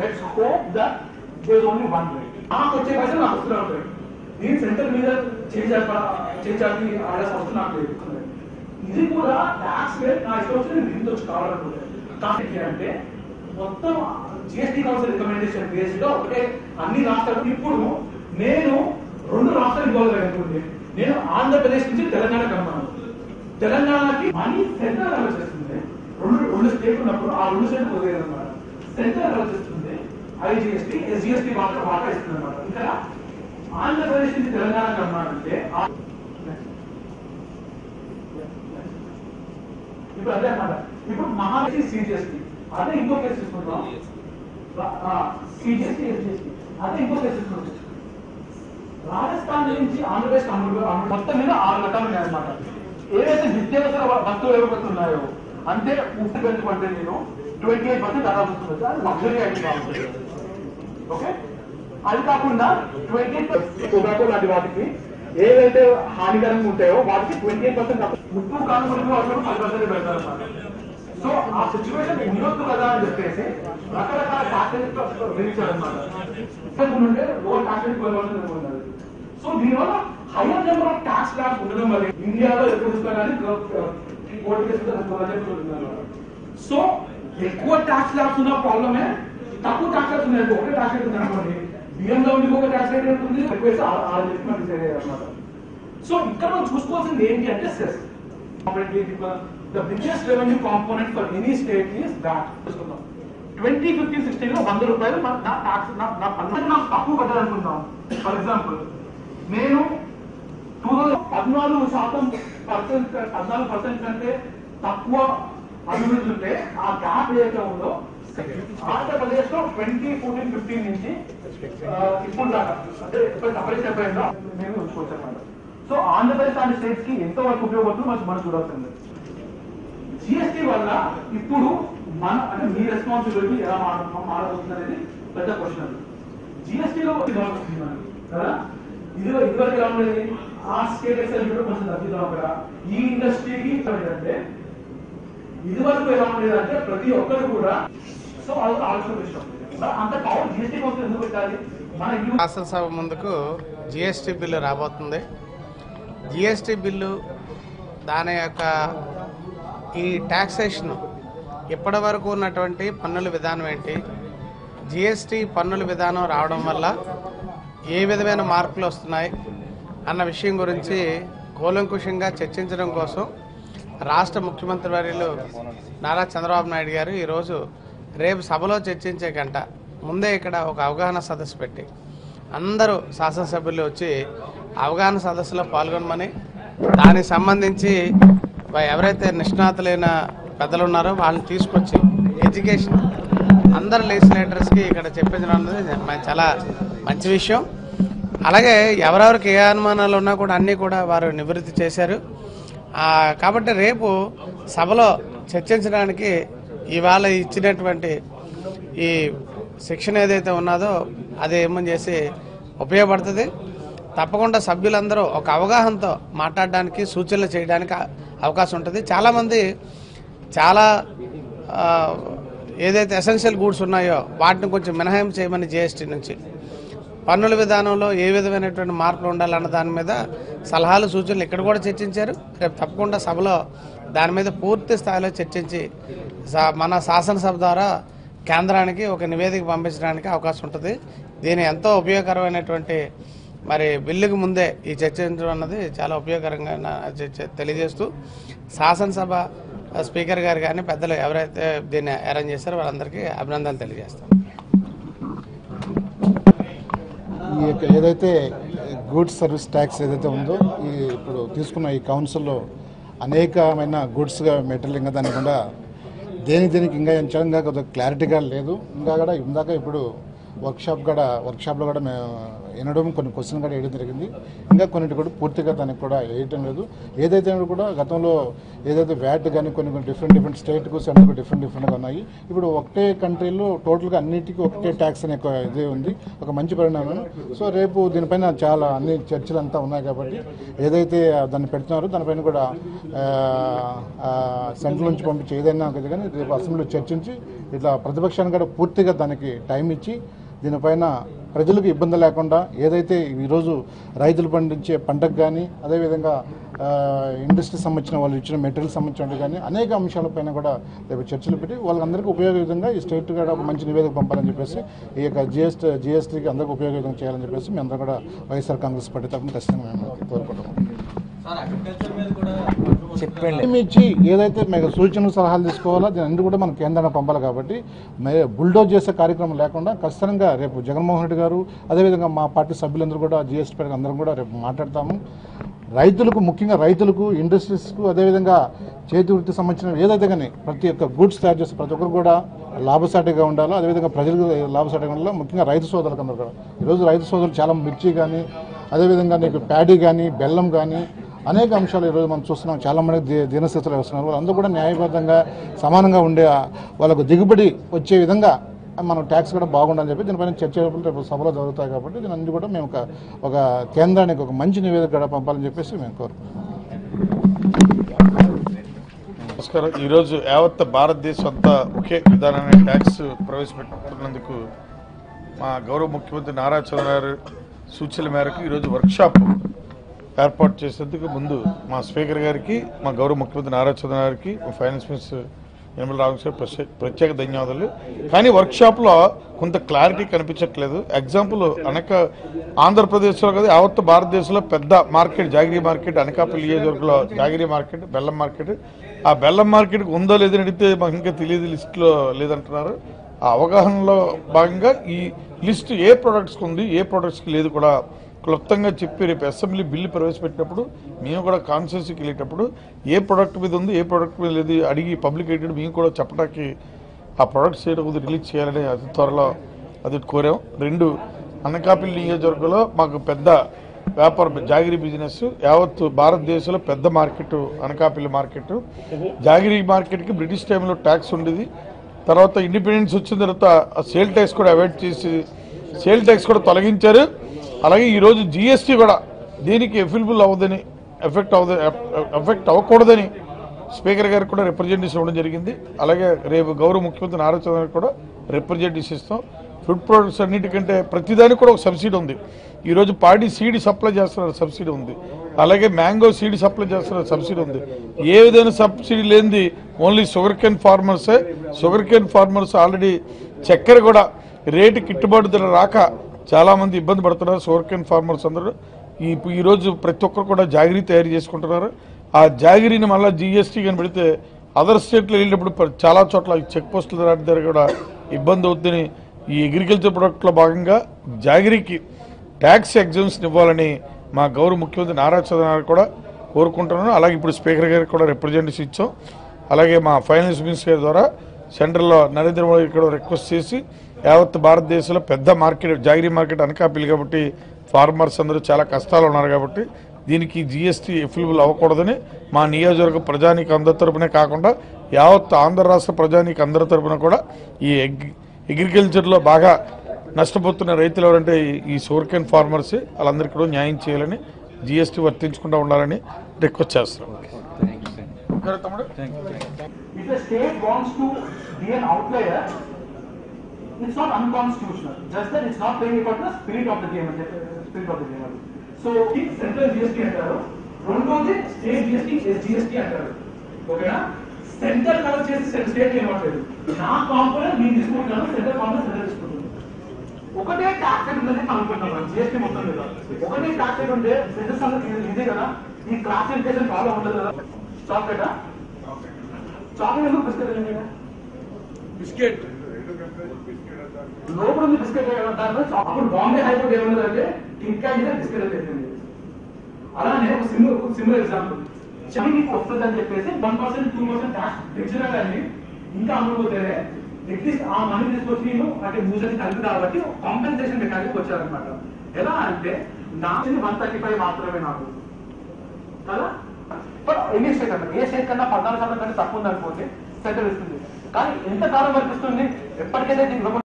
Let's hope that there is only one way. నాకు వచ్చే పైసలు నాకు వస్తూనే ఉంటాయి. నేను సెంటర్ మీద చేయాలి ఆర్డర్స్ వస్తూ నాకు లేదు. ఇది కూడా ట్యాక్స్ రేట్ నా ఇష్టం వచ్చి నేను ఇంత వచ్చి కావాలనుకుంటాను. కాబట్టి అంటే మొత్తం జిఎస్టీ కౌన్సిల్ రికమెండేషన్ బేస్డ్ గా ఒకటే అన్ని రాష్ట్రాలు. ఇప్పుడు నేను 2 రాష్ట్రాలు ఇవ్వాలి అనుకుంటే నేను ఆంధ్రప్రదేశ్ నుంచి తెలంగాణ కమ్మాను. తెలంగాణకి మనీ సెంట్రల్ ఆలోచిస్తుంది. రెండు స్టేట్ ఉన్నప్పుడు ఆ 2 స్టేట్ వదిలేదు అనమాట. సెంట్రల్ ఆలోచిస్తుంది ఐజిఎస్టీ ఎస్జిఎస్టీ వాటా ఇస్తుంది అనమాట. ఇక్కడ ఆంధ్రప్రదేశ్ నుంచి తెలంగాణ కమ్మానంటే ఇప్పుడు అదే అన్నమాట. ఇప్పుడు మహారాష్ట్ర సిజిఎస్టీ అదే ఇంకో కేసు తీసుకుంటాం. సిజిఎస్టీ ఎస్జిఎస్టీ అదే ఇంకో కేసు తీసుకుంటాం. రాజస్థాన్ నుంచి ఆంధ్రప్రదేశ్ మొత్తం మీద 6 ఘట్టాలు ఉన్నాయన్నమాట. ఏవైతే నిత్యావసర వస్తువులు ఎవరైతే ఉన్నాయో అంటే ఉప్పు పెంచుకుంటే నేను 28% దాదాపు వస్తుంది. అది లగ్జరీ ఐటమ్ కావాలి. ఓకే, అది కాకుండా 28% టొబాకో లాంటి వాటికి ఏవైతే హానికరంగా ఉంటాయో వాటికి 28% ఉప్పు కానుకలకు అప్పుడు 10% పెడతారు అన్నమాట. సో ఆ సిచ్యువేషన్ ఉండొద్దు కదా అని చెప్పేసి రకరకాల ట్యాక్సెస్ విధించారన్నమాట. ఉంటే లోవర్ ట్యాక్సెస్ ఉన్నది. సో దీనివల్ల hire number of tax slabs ఉండడం వల్ల ఇండియాలో ఎక్కువ సో ఎక్కువ ట్యాక్స్ స్లాబ్స్ ఉన్న ప్రాబ్లమే. తక్కువ ట్యాక్స్ రేట్స్ ఉన్నాయి. ఒకటే ట్యాక్స్ రేట్ ఉంది అనుకోండి, బిఎండబ్ల్యూకి ఒక ట్యాక్స్ రేట్ ఉంటుంది, అనమాట. సో ఇక్కడ మనం చూసుకోవాల్సింది ఏంటి అంటే cess. The biggest revenue component for any state is that. 2015-16 లో 100 రూపాయలు నా ట్యాక్స్ నాకు తక్కువ కట్టాలనుకుంటాం. ఫర్ ఎగ్జాంపుల్ నేను 14% కంటే తక్కువ అభివృద్ధి ఉంటే ఆ గ్యాప్ ఏదైతే ఉందో ఆంధ్రప్రదేశ్ లో 2014-15 నుంచి ఇప్పుడు దాకా అంటే ఇప్పుడు సపరేట్ అయిపోయిందో మేము చూసుకోవచ్చు అన్నమాట. సో ఆంధ్రప్రదేశ్ లాంటి స్టేట్స్ కి ఎంతో వరకు ఉపయోగపడుతుందో మనం చూడాల్సింది. జిఎస్టీ వల్ల ఇప్పుడు మన అంటే మీ రెస్పాన్సిబిలిటీ ఎలా మారబోతుంది అనేది పెద్ద క్వశ్చన్. జిఎస్టీలో కదా ఇదివరకు ఎలా ఉండేది, ఆ స్టేట్ ఎక్సైజ్ కొంచెం తగ్గిద్దాం అక్కడ. ఈ ఇండస్ట్రీకి అంటే ఇదివరకు ఎలా ఉండేది అంటే ప్రతి ఒక్కరు కూడా సో ఆలోచన విషయం అంత పవర్ జిఎస్టీ కోసం ఎందుకు పెట్టాలి. మన శాసనసభ ముందుకు జిఎస్టీ బిల్లు రాబోతుంది. జిఎస్టీ బిల్లు దాని యొక్క ఈ ట్యాక్సేషన్ ఇప్పటి వరకు ఉన్నటువంటి పన్నుల విధానం ఏంటి, జిఎస్టీ పన్నుల విధానం రావడం వల్ల ఏ విధమైన మార్పులు వస్తున్నాయి అన్న విషయం గురించి కూలంకుషంగా చర్చించడం కోసం రాష్ట్ర ముఖ్యమంత్రి వర్యులు నారా చంద్రబాబు నాయుడు గారు ఈరోజు రేపు సభలో చర్చించే గంట ముందే ఇక్కడ ఒక అవగాహన సదస్సు పెట్టి అందరూ శాసనసభ్యులు వచ్చి అవగాహన సదస్సులో పాల్గొనమని, దానికి సంబంధించి ఎవరైతే నిష్ణాతులైన పెద్దలు ఉన్నారో వాళ్ళని తీసుకొచ్చి ఎడ్యుకేషన్ అందరు లెజిస్లేటర్స్కి ఇక్కడ చెప్పించడం అనేది చాలా మంచి విషయం. అలాగే ఎవరెవరికి ఏ అనుమానాలు ఉన్నా కూడా అన్నీ కూడా వారు నివృత్తి చేశారు. కాబట్టి రేపు సభలో చర్చించడానికి ఇవాళ ఇచ్చినటువంటి ఈ శిక్షణ ఏదైతే ఉన్నదో అది ఏమని చేసి ఉపయోగపడుతుంది. తప్పకుండా సభ్యులందరూ ఒక అవగాహనతో మాట్లాడడానికి సూచనలు చేయడానికి అవకాశం ఉంటుంది. చాలామంది చాలా ఏదైతే ఎసెన్షియల్ గూడ్స్ ఉన్నాయో వాటిని కొంచెం మినహాయింపు చేయమని జిఎస్టీ నుంచి పన్నుల విధానంలో ఏ విధమైనటువంటి మార్పులు ఉండాలన్న దాని మీద సలహాలు సూచనలు ఇక్కడ కూడా చర్చించారు. రేపు తప్పకుండా సభలో దాని మీద పూర్తి స్థాయిలో చర్చించి మన శాసనసభ ద్వారా కేంద్రానికి ఒక నివేదిక పంపించడానికి అవకాశం ఉంటుంది. దీని ఎంతో ఉపయోగకరమైనటువంటి మరి బిల్లుకు ముందే ఈ చర్చించడం అన్నది చాలా ఉపయోగకరంగా తెలియజేస్తూ శాసనసభ స్పీకర్ గారు కానీ పెద్దలు ఎవరైతే దీన్ని అరేంజ్ చేశారో వాళ్ళందరికీ అభినందనలు తెలియజేస్తాం. ఏదైతే గూడ్స్ సర్వీస్ ట్యాక్స్ ఏదైతే ఉందో ఈ ఇప్పుడు తీసుకున్న ఈ కౌన్సిల్లో అనేకమైన గూడ్స్గా మెటీరియల్ ఇంకా దానికుండా దేనికి ఇంకా ఎంచంగా కొద్దిగా క్లారిటీగా లేదు. ఇంకా కూడా ఇందాక ఇప్పుడు వర్క్షాప్లో కూడా మేము వినడం కొన్ని క్వశ్చన్ కూడా వేయడం జరిగింది. ఇంకా కొన్నిటి కూడా పూర్తిగా దానికి కూడా వేయటం లేదు. ఏదైతే కూడా గతంలో ఏదైతే వ్యాట్ కానీ కొన్ని డిఫరెంట్ స్టేట్కు సెంటర్కు డిఫరెంట్గా ఉన్నాయి. ఇప్పుడు ఒకటే కంట్రీలో టోటల్గా అన్నిటికీ ఒకటే ట్యాక్స్ అనే ఇదే ఉంది, ఒక మంచి పరిణామం. సో రేపు దీనిపైన చాలా అన్ని చర్చలు అంతా ఉన్నాయి కాబట్టి ఏదైతే దాన్ని పెడుతున్నారో దానిపైన కూడా సెంట్రల్ నుంచి పంపించి ఏదైనా కానీ రేపు అసెంబ్లీలో చర్చించి ఇట్లా ప్రతిపక్షాన్ని కూడా పూర్తిగా దానికి టైం ఇచ్చి దీనిపైన ప్రజలకు ఇబ్బంది లేకుండా ఏదైతే ఈరోజు రైతులు పండించే పంటకు కానీ అదేవిధంగా ఇండస్ట్రీ సంబంధించిన వాళ్ళు ఇచ్చిన మెటీరియల్ సంబంధించినట్టు కానీ అనేక అంశాలపైన కూడా రేపు చర్చలు పెట్టి వాళ్ళందరికీ ఉపయోగ విధంగా ఈ స్టేట్ కూడా ఒక మంచి నివేదిక పంపాలని చెప్పేసి ఈ యొక్క జిఎస్టీకి అందరికీ ఉపయోగ విధంగా చేయాలని చెప్పేసి మేము అందరూ కూడా వైఎస్ఆర్ కాంగ్రెస్ పార్టీ తరఫున ఖచ్చితంగా మేము కోరుకుంటాము. ఇచ్చి ఏదైతే మీకు సూచనలు సలహాలు తీసుకోవాలో దీని అన్ని కూడా మనం కేంద్రానికి పంపాలి కాబట్టి బుల్డోజ్ చేసే కార్యక్రమం లేకుండా ఖచ్చితంగా రేపు జగన్మోహన్ రెడ్డి గారు అదేవిధంగా మా పార్టీ సభ్యులందరూ కూడా జిఎస్టీ పైన అందరం కూడా రేపు మాట్లాడతాము. రైతులకు ముఖ్యంగా రైతులకు ఇండస్ట్రీస్కు అదేవిధంగా చేతి వృత్తికి సంబంధించిన ఏదైతే కానీ ప్రతి ఒక్క గూడ్స్ తయారు చేస్తే ప్రతి ఒక్కరు కూడా లాభసాటిగా ఉండాలో అదేవిధంగా ప్రజలకు లాభసాటిగా ఉండాలో ముఖ్యంగా రైతు సోదరులకు అందరూ కూడా ఈరోజు రైతు సోదరులు చాలా మిర్చి కానీ అదేవిధంగా నీకు ప్యాడీ కానీ బెల్లం కానీ అనేక అంశాలు ఈరోజు మనం చూస్తున్నాం. చాలామంది దీనస్థితిలో వస్తున్నారు. వాళ్ళందరూ కూడా న్యాయబద్ధంగా సమానంగా ఉండే వాళ్ళకు దిగుబడి వచ్చే విధంగా మనం ట్యాక్స్ కూడా బాగుండాలని చెప్పి దీనిపైన చర్చలు రేపు సభలో జరుగుతాయి కాబట్టి దీని అన్ని కూడా మేము ఒక కేంద్రానికి ఒక మంచి నివేదిక కూడా పంపాలని చెప్పేసి మేము కోరుకుంటున్నాం. నమస్కారం. ఈరోజు యావత్ భారతదేశం అంతా ఒకే విధానాన్ని ట్యాక్స్ ప్రవేశపెట్టుకున్నందుకు మా గౌరవ ముఖ్యమంత్రి నారా చంద్రబాబు గారు సూచనల మేరకు ఈరోజు వర్క్షాప్ ఏర్పాటు చేసేందుకు ముందు మా స్పీకర్ గారికి, మా గౌరవ ముఖ్యమంత్రి నారా చంద్రబాబు గారికి, మా ఫైనాన్స్ మినిస్టర్ యనమల రామకృష్ణ ప్రత్యేక ధన్యవాదాలు. కానీ వర్క్షాప్లో కొంత క్లారిటీ కనిపించట్లేదు. ఎగ్జాంపుల్ ఆంధ్రప్రదేశ్లో కదా యావత్ భారతదేశంలో పెద్ద మార్కెట్ జాగిరీ మార్కెట్ అనకాపల్లి నియోజకవర్గంలో జాగిరీ మార్కెట్, బెల్లం మార్కెట్. ఆ బెల్లం మార్కెట్కి ఉందో లేదని అడిగితే మాకు ఇంకా తెలియదు, లిస్టులో లేదంటున్నారు. ఆ అవగాహనలో భాగంగా ఈ లిస్టు ఏ ప్రొడక్ట్స్కి ఉంది ఏ ప్రొడక్ట్స్కి లేదు కూడా క్లుప్తంగా చెప్పి రేపు అసెంబ్లీ బిల్లు ప్రవేశపెట్టినప్పుడు మేము కూడా కాన్స్టిట్యూన్సీకి వెళ్ళేటప్పుడు ఏ ప్రొడక్ట్ మీద ఉంది ఏ ప్రొడక్ట్ మీద లేదు అడిగి పబ్లికేటెడ్ మేము కూడా చెప్పడానికి ఆ ప్రొడక్ట్స్ కొద్దిగా రిలీజ్ చేయాలని అతి త్వరలో అది కోరాం. 2 అనకాపల్లి నియోజకవర్గంలో మాకు పెద్ద వ్యాపార జాగిరీ బిజినెస్ యావత్ భారతదేశంలో పెద్ద మార్కెట్ అనకాపల్లి మార్కెట్. జాగిరీ మార్కెట్కి బ్రిటిష్ టైంలో ట్యాక్స్ ఉండేది. తర్వాత ఇండిపెండెన్స్ వచ్చిన తర్వాత ఆ సేల్ ట్యాక్స్ కూడా అవాయిడ్ చేసి సేల్ ట్యాక్స్ కూడా తొలగించారు. అలాగే ఈరోజు జిఎస్టీ కూడా దీనికి ఎఫిలబుల్ అవ్వదని ఎఫెక్ట్ అవ్వకూడదని స్పీకర్ గారికి కూడా రిప్రజెంటేషన్ ఇవ్వడం జరిగింది. అలాగే రేపు గౌరవ ముఖ్యమంత్రి నారా చంద్రబాబు గారికి కూడా రిప్రజెంటేషన్ ఇస్తాం. ఫుడ్ ప్రొడక్ట్స్ అన్నిటికంటే ప్రతిదానికి కూడా ఒక సబ్సిడీ ఉంది. ఈరోజు పాడి సీడ్ సప్లై చేస్తున్నారు, సబ్సిడీ ఉంది. అలాగే మ్యాంగో సీడ్ సప్లై చేస్తున్నారు, సబ్సిడీ ఉంది. ఏ విధమైన సబ్సిడీ లేనిది ఓన్లీ షుగర్ కేన్ ఫార్మర్సే. షుగర్ కేన్ ఫార్మర్స్ ఆల్రెడీ చక్కెర కూడా రేటు గిట్టుబాటు ధర రాక చాలామంది ఇబ్బంది పడుతున్నారు. షుగర్ కేన్ ఫార్మర్స్ అందరూ ఈరోజు ప్రతి ఒక్కరు కూడా జాగిరీ తయారు చేసుకుంటున్నారు. ఆ జాగిరీని మళ్ళీ జిఎస్టీ కానీ పెడితే అదర్ స్టేట్లో వెళ్ళినప్పుడు చాలా చోట్ల చెక్ పోస్టుల దగ్గర కూడా ఇబ్బంది అవుతుందని ఈ అగ్రికల్చర్ ప్రొడక్ట్లో భాగంగా జాగిరీకి ట్యాక్స్ ఎగ్జామ్షన్ ఇవ్వాలని మా గౌరవ ముఖ్యమంత్రి నారా చంద్రబాబు కూడా కోరుకుంటున్నాను. అలాగే ఇప్పుడు స్పీకర్ గారికి కూడా రిప్రజెంటేషన్ ఇచ్చాం. అలాగే మా ఫైనాన్స్ మినిస్టర్ గారి ద్వారా సెంట్రల్లో నరేంద్ర మోడీ కూడా రిక్వెస్ట్ చేసి యావత్ భారతదేశంలో పెద్ద మార్కెట్ జాగిరీ మార్కెట్ అనకాపల్లి కాబట్టి ఫార్మర్స్ అందరూ చాలా కష్టాలు ఉన్నారు కాబట్టి దీనికి జిఎస్టీ ఎఫిలబుల్ అవ్వకూడదని మా నియోజకవర్గ ప్రజానీకి అందరి తరపునే కాకుండా యావత్ ఆంధ్ర రాష్ట్ర ప్రజానీకి అందరి తరపున కూడా ఈ అగ్రికల్చర్లో బాగా నష్టపోతున్న రైతులు ఎవరంటే ఈ షుగర్ కేన్ ఫార్మర్స్ వాళ్ళందరికీ కూడా న్యాయం చేయాలని జిఎస్టీ వర్తించకుండా ఉండాలని రిక్వెస్ట్ చేస్తున్నాం. It's not unconstitutional. Just that it's not playing according to the spirit of the game. So, central GST అంటారు, రెండోది స్టేట్ GST అంటారు. ఓకేనా? సెంటర్ కలెక్ట్ చేసి స్టేట్ ఏమవుతుంది? నా కాంపోనెంట్ నేను తీసుకుంటున్నాను, సెంటర్ కాంపోనెంట్ సెంటర్ తీసుకుంటుంది. ఒకటే ట్యాక్స్ రేట్ ఉందని అనుకుంటున్నాం జిఎస్టీ మొత్తం మీద. ఒకటే ట్యాక్స్ రేట్ ఉంటే సెంటర్స్ అందరూ ఇదే కదా, ఈ క్లాసిఫికేషన్ చాలా ఉండదు కదా. చాక్లెటా? చాక్లెట్ ఎందుకు బిస్కెట్? బిస్కెట్ లోపల ఉంది బిస్కెట్ దాంట్లో అప్పుడు బాంబే హైకోర్టు ఏమన్నదంటే ఇంకా ఇదే బిస్కెట్ చేసింది. అలానే ఒక సింపుల్ ఎగ్జాంపుల్, చైనీకి వస్తుంది అని చెప్పేసి 1% 2% ట్యాక్స్ తెచ్చినా కానీ ఇంకా అమ్ముడు పోతే అట్లీస్ట్ ఆ మనీ తీసుకొచ్చి నేను అంటే యూజర్స్ కలిపి కాబట్టి కాంపెన్సేషన్ మెకానిక్ వచ్చారనమాట. ఎలా అంటే నాకు 135 మాత్రమే నాకు కదా. ఎన్ని స్టేట్ అంటే ఏ స్టేట్ కన్నా 14% కంటే తక్కువ ఉంది అనుకోండి సెంటర్ ఇస్తుంది. కానీ ఎంత కాలం వరకు ఇస్తుంది? ఎప్పటికైతే